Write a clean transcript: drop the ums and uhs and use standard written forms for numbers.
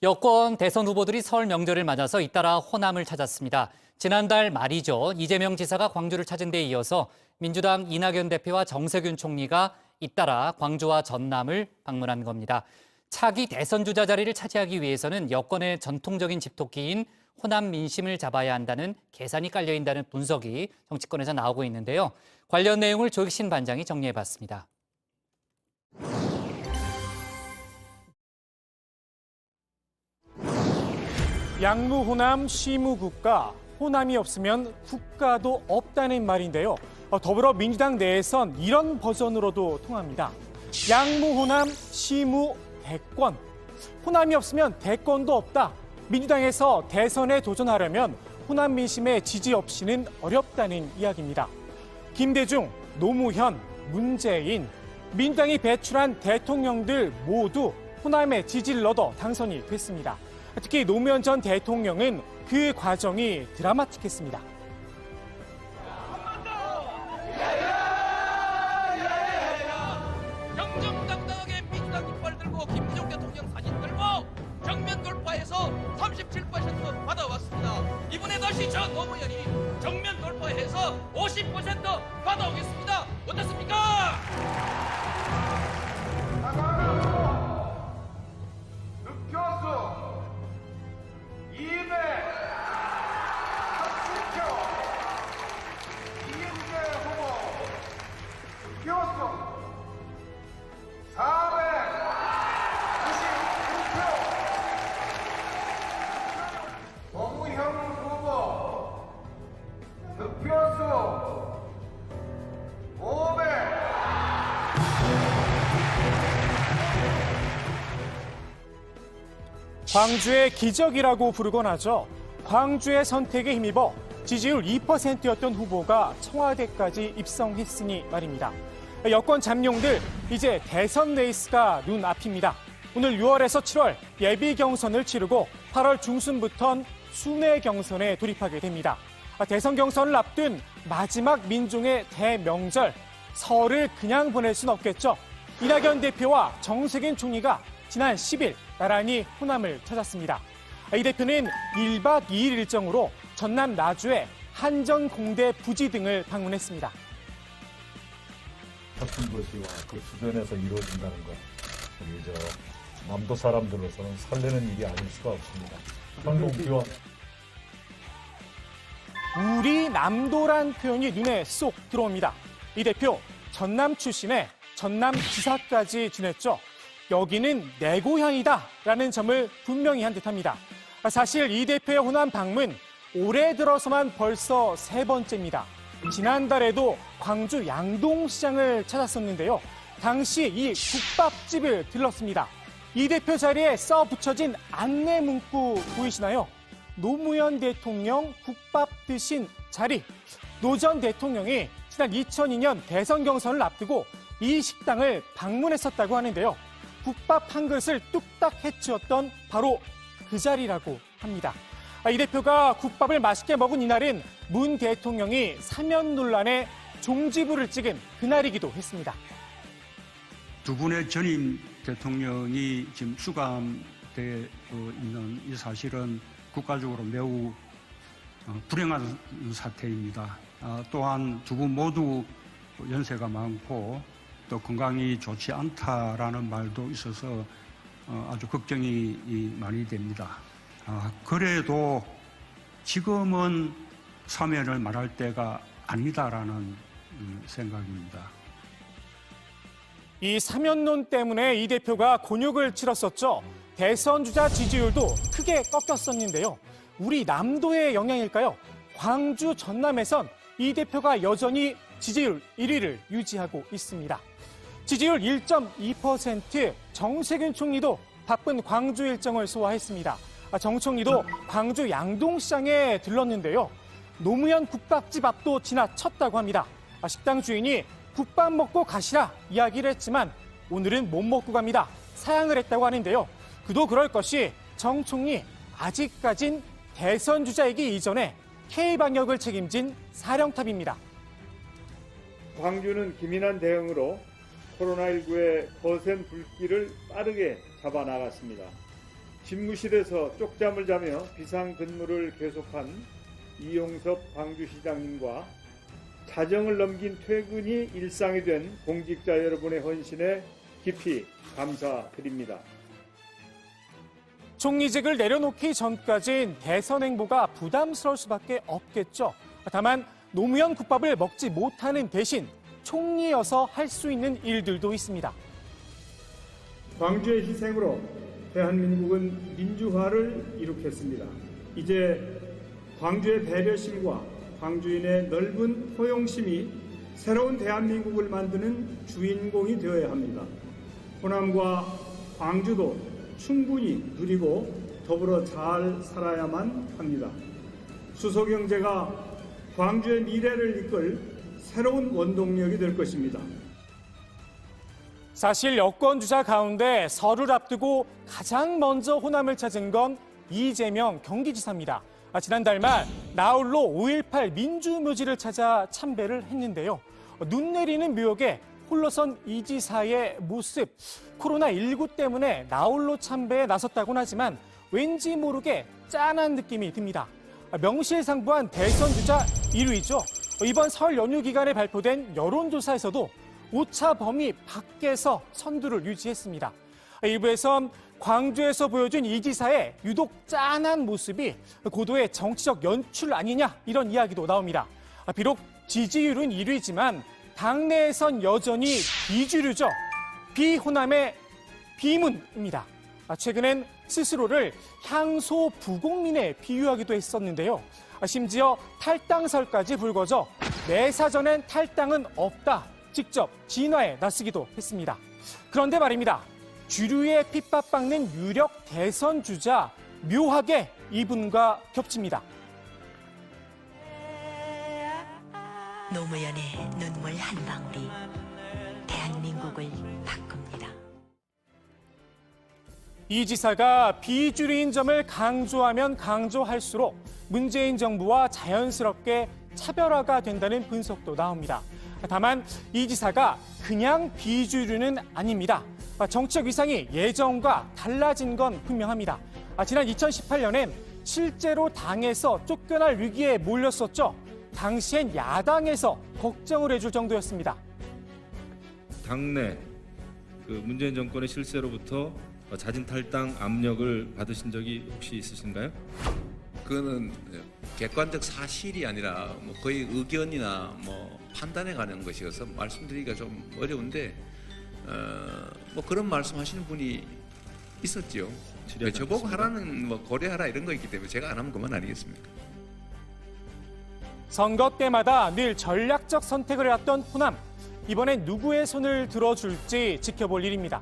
여권 대선 후보들이 설 명절을 맞아서 잇따라 호남을 찾았습니다. 지난달 말이죠. 이재명 지사가 광주를 찾은 데 이어서 민주당 이낙연 대표와 정세균 총리가 잇따라 광주와 전남을 방문한 겁니다. 차기 대선 주자 자리를 차지하기 위해서는 여권의 전통적인 집토끼인 호남 민심을 잡아야 한다는 계산이 깔려있다는 분석이 정치권에서 나오고 있는데요. 관련 내용을 조익신 반장이 정리해봤습니다. 양무호남 시무국가, 호남이 없으면 국가도 없다는 말인데요. 더불어민주당 내에선 이런 버전으로도 통합니다. 양무호남 시무대권. 호남이 없으면 대권도 없다. 민주당에서 대선에 도전하려면 호남 민심의 지지 없이는 어렵다는 이야기입니다. 김대중, 노무현, 문재인, 민주당이 배출한 대통령들 모두 호남의 지지를 얻어 당선이 됐습니다. 특히 노무현 전 대통령은 그 과정이 드라마틱했습니다. 정정당당하게 민주당 깃발 들고 김대중 대통령 사진 들고 정면 돌파해서 37% 받아왔습니다. 이번에 다시 저 노무현이 정면 돌파해서 50% 받아오겠습니다. 어떻습니까? 득표수 230표 이은재 후보 득표수 499표 노무현 후보 득표수 500. 광주의 기적이라고 부르곤 하죠. 광주의 선택에 힘입어 지지율 2%였던 후보가 청와대까지 입성했으니 말입니다. 여권 잠룡들, 이제 대선 레이스가 눈앞입니다. 오늘 6월에서 7월 예비 경선을 치르고 8월 중순부턴 순회 경선에 돌입하게 됩니다. 대선 경선을 앞둔 마지막 민중의 대명절, 설을 그냥 보낼 순 없겠죠. 이낙연 대표와 정세균 총리가 지난 10일 나란히 호남을 찾았습니다. 이 대표는 1박 2일 일정으로 전남 나주의 한전공대 부지 등을 방문했습니다. 같은 것이와 그 주변에서 이루어진다는 것, 우리 남도 사람들로서는 설레는 일이 아닐 수가 없습니다. 한국기원 우리 남도란 표현이 눈에 쏙 들어옵니다. 이 대표 전남 출신의 전남지사까지 지냈죠. 여기는 내 고향이다라는 점을 분명히 한 듯합니다. 사실 이 대표의 호남 방문 올해 들어서만 벌써 3번째입니다. 지난달에도 광주 양동시장을 찾았었는데요. 당시 이 국밥집을 들렀습니다. 이 대표 자리에 써 붙여진 안내 문구 보이시나요? 노무현 대통령 국밥 드신 자리. 노 전 대통령이 지난 2002년 대선 경선을 앞두고 이 식당을 방문했었다고 하는데요. 국밥 한 그릇을 뚝딱 해치웠던 바로 그 자리라고 합니다. 이 대표가 국밥을 맛있게 먹은 이날은 문 대통령이 사면 논란에 종지부를 찍은 그날이기도 했습니다. 두 분의 전임 대통령이 지금 수감되어 있는 이 사실은 국가적으로 매우 불행한 사태입니다. 또한 두 분 모두 연세가 많고 또 건강이 좋지 않다라는 말도 있어서 아주 걱정이 많이 됩니다. 그래도 지금은 사면을 말할 때가 아니다라는 생각입니다. 이 사면론 때문에 이 대표가 곤욕을 치렀었죠. 대선 주자 지지율도 크게 꺾였었는데요. 우리 남도의 영향일까요? 광주 전남에선 이 대표가 여전히 지지율 1위를 유지하고 있습니다. 지지율 1.2%, 정세균 총리도 바쁜 광주 일정을 소화했습니다. 정 총리도 광주 양동시장에 들렀는데요. 노무현 국밥집 앞도 지나쳤다고 합니다. 식당 주인이 국밥 먹고 가시라 이야기를 했지만 오늘은 못 먹고 갑니다. 사양을 했다고 하는데요. 그도 그럴 것이 정 총리 아직까진 대선 주자이기 이전에 K방역을 책임진 사령탑입니다. 광주는 기민한 대응으로 코로나19의 거센 불길을 빠르게 잡아나갔습니다. 집무실에서 쪽잠을 자며 비상근무를 계속한 이용섭 광주시장님과 자정을 넘긴 퇴근이 일상이 된 공직자 여러분의 헌신에 깊이 감사드립니다. 총리직을 내려놓기 전까진 대선 행보가 부담스러울 수밖에 없겠죠. 다만 노무현 국밥을 먹지 못하는 대신 총리여서 할 수 있는 일들도 있습니다. 광주의 희생으로 대한민국은 민주화를 이룩했습니다. 이제 광주의 배려심과 광주인의 넓은 포용심이 새로운 대한민국을 만드는 주인공이 되어야 합니다. 호남과 광주도 충분히 누리고 더불어 잘 살아야만 합니다. 수소경제가 광주의 미래를 이끌 새로운 원동력이 될 것입니다. 사실 여권 주자 가운데 설을 앞두고 가장 먼저 호남을 찾은 건 이재명 경기지사입니다. 지난달 말 나홀로 5.18 민주묘지를 찾아 참배를 했는데요. 눈 내리는 묘역에 홀로선 이 지사의 모습, 코로나19 때문에 나홀로 참배에 나섰다곤 하지만 왠지 모르게 짠한 느낌이 듭니다. 명실상부한 대선 주자 1위죠. 이번 설 연휴 기간에 발표된 여론조사에서도 오차 범위 밖에서 선두를 유지했습니다. 일부에선 광주에서 보여준 이 지사의 유독 짠한 모습이 고도의 정치적 연출 아니냐 이런 이야기도 나옵니다. 비록 지지율은 1위지만 당내에선 여전히 비주류죠. 비호남의 비문입니다. 최근엔 스스로를 향소 부국민에 비유하기도 했었는데요. 심지어 탈당설까지 불거져 내 사전엔 탈당은 없다. 직접 진화에 나서기도 했습니다. 그런데 말입니다. 주류에 핍박받는 유력 대선 주자 묘하게 이분과 겹칩니다. 노무현의 눈물 한 방울이 대한민국을 바꿉니다. 이 지사가 비주류인 점을 강조하면 강조할수록 문재인 정부와 자연스럽게 차별화가 된다는 분석도 나옵니다. 다만 이 지사가 그냥 비주류는 아닙니다. 정치적 위상이 예전과 달라진 건 분명합니다. 지난 2018년엔 실제로 당에서 쫓겨날 위기에 몰렸었죠. 당시엔 야당에서 걱정을 해줄 정도였습니다. 당내 문재인 정권의 실세로부터 자진 탈당 압력을 받으신 적이 혹시 있으신가요? 그거는 객관적 사실이 아니라 거의 의견이나 판단에 관한 것이어서 말씀드리기가 좀 어려운데 그런 말씀하시는 분이 있었죠. 저보고 하라는 고려하라 이런 거 있기 때문에 제가 안 하면 그만 아니겠습니까? 선거 때마다 늘 전략적 선택을 해왔던 호남. 이번엔 누구의 손을 들어줄지 지켜볼 일입니다.